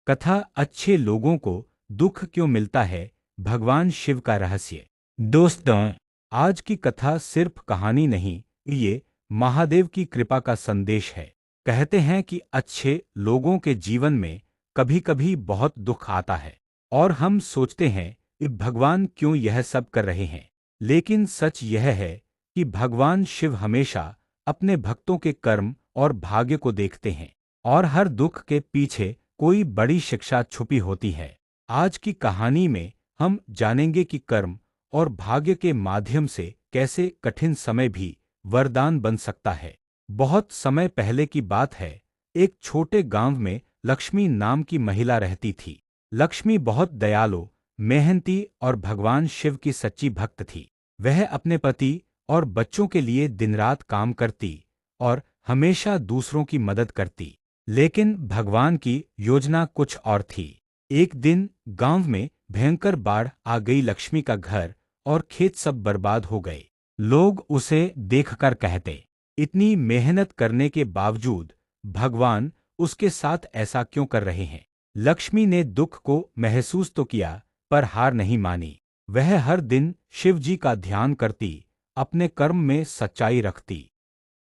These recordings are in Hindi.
कथा अच्छे लोगों को दुख क्यों मिलता है, भगवान शिव का रहस्य। दोस्तों, आज की कथा सिर्फ कहानी नहीं, ये महादेव की कृपा का संदेश है। कहते हैं कि अच्छे लोगों के जीवन में कभी कभी बहुत दुख आता है और हम सोचते हैं कि भगवान क्यों यह सब कर रहे हैं। लेकिन सच यह है कि भगवान शिव हमेशा अपने भक्तों के कर्म और भाग्य को देखते हैं और हर दुख के पीछे कोई बड़ी शिक्षा छुपी होती है। आज की कहानी में हम जानेंगे कि कर्म और भाग्य के माध्यम से कैसे कठिन समय भी वरदान बन सकता है। बहुत समय पहले की बात है। एक छोटे गांव में लक्ष्मी नाम की महिला रहती थी। लक्ष्मी बहुत दयालु, मेहनती और भगवान शिव की सच्ची भक्त थी। वह अपने पति और बच्चों के लिए दिन रात काम करती और हमेशा दूसरों की मदद करती। लेकिन भगवान की योजना कुछ और थी। एक दिन गांव में भयंकर बाढ़ आ गई। लक्ष्मी का घर और खेत सब बर्बाद हो गए। लोग उसे देखकर कहते, इतनी मेहनत करने के बावजूद भगवान उसके साथ ऐसा क्यों कर रहे हैं। लक्ष्मी ने दुख को महसूस तो किया, पर हार नहीं मानी। वह हर दिन शिव जी का ध्यान करती, अपने कर्म में सच्चाई रखती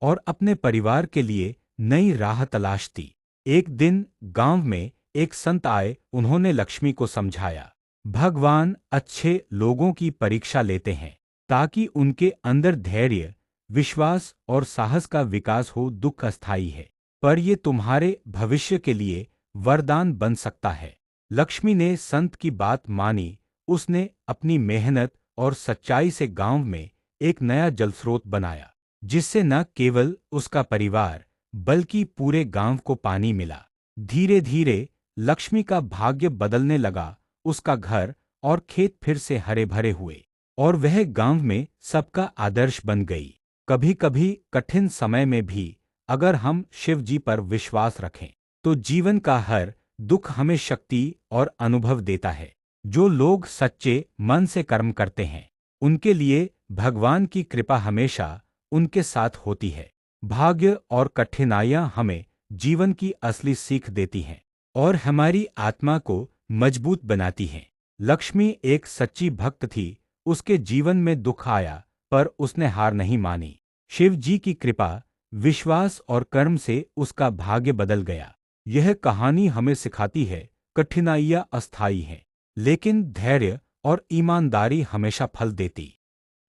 और अपने परिवार के लिए नई राह तलाशती। एक दिन गांव में एक संत आए। उन्होंने लक्ष्मी को समझाया, भगवान अच्छे लोगों की परीक्षा लेते हैं ताकि उनके अंदर धैर्य, विश्वास और साहस का विकास हो। दुख अस्थायी है, पर ये तुम्हारे भविष्य के लिए वरदान बन सकता है। लक्ष्मी ने संत की बात मानी। उसने अपनी मेहनत और सच्चाई से गांव में एक नया जलस्रोत बनाया, जिससे न केवल उसका परिवार बल्कि पूरे गांव को पानी मिला। धीरे धीरे लक्ष्मी का भाग्य बदलने लगा। उसका घर और खेत फिर से हरे भरे हुए और वह गांव में सबका आदर्श बन गई। कभी कभी कठिन समय में भी अगर हम शिव जी पर विश्वास रखें तो जीवन का हर दुख हमें शक्ति और अनुभव देता है। जो लोग सच्चे मन से कर्म करते हैं, उनके लिए भगवान की कृपा हमेशा उनके साथ होती है। भाग्य और कठिनाइयां हमें जीवन की असली सीख देती हैं और हमारी आत्मा को मजबूत बनाती हैं। लक्ष्मी एक सच्ची भक्त थी। उसके जीवन में दुख आया, पर उसने हार नहीं मानी। शिव जी की कृपा, विश्वास और कर्म से उसका भाग्य बदल गया। यह कहानी हमें सिखाती है, कठिनाइयां अस्थायी हैं, लेकिन धैर्य और ईमानदारी हमेशा फल देती।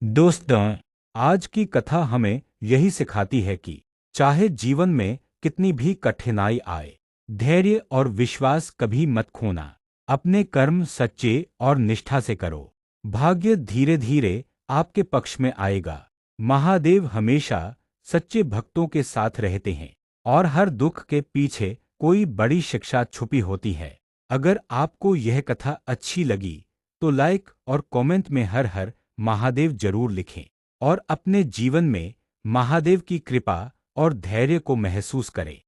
दोस्तों, आज की कथा हमें यही सिखाती है कि चाहे जीवन में कितनी भी कठिनाई आए, धैर्य और विश्वास कभी मत खोना। अपने कर्म सच्चे और निष्ठा से करो। भाग्य धीरे धीरे आपके पक्ष में आएगा। महादेव हमेशा सच्चे भक्तों के साथ रहते हैं और हर दुख के पीछे कोई बड़ी शिक्षा छुपी होती है। अगर आपको यह कथा अच्छी लगी तो लाइक और कमेंट में हर हर महादेव जरूर लिखें और अपने जीवन में महादेव की कृपा और धैर्य को महसूस करें।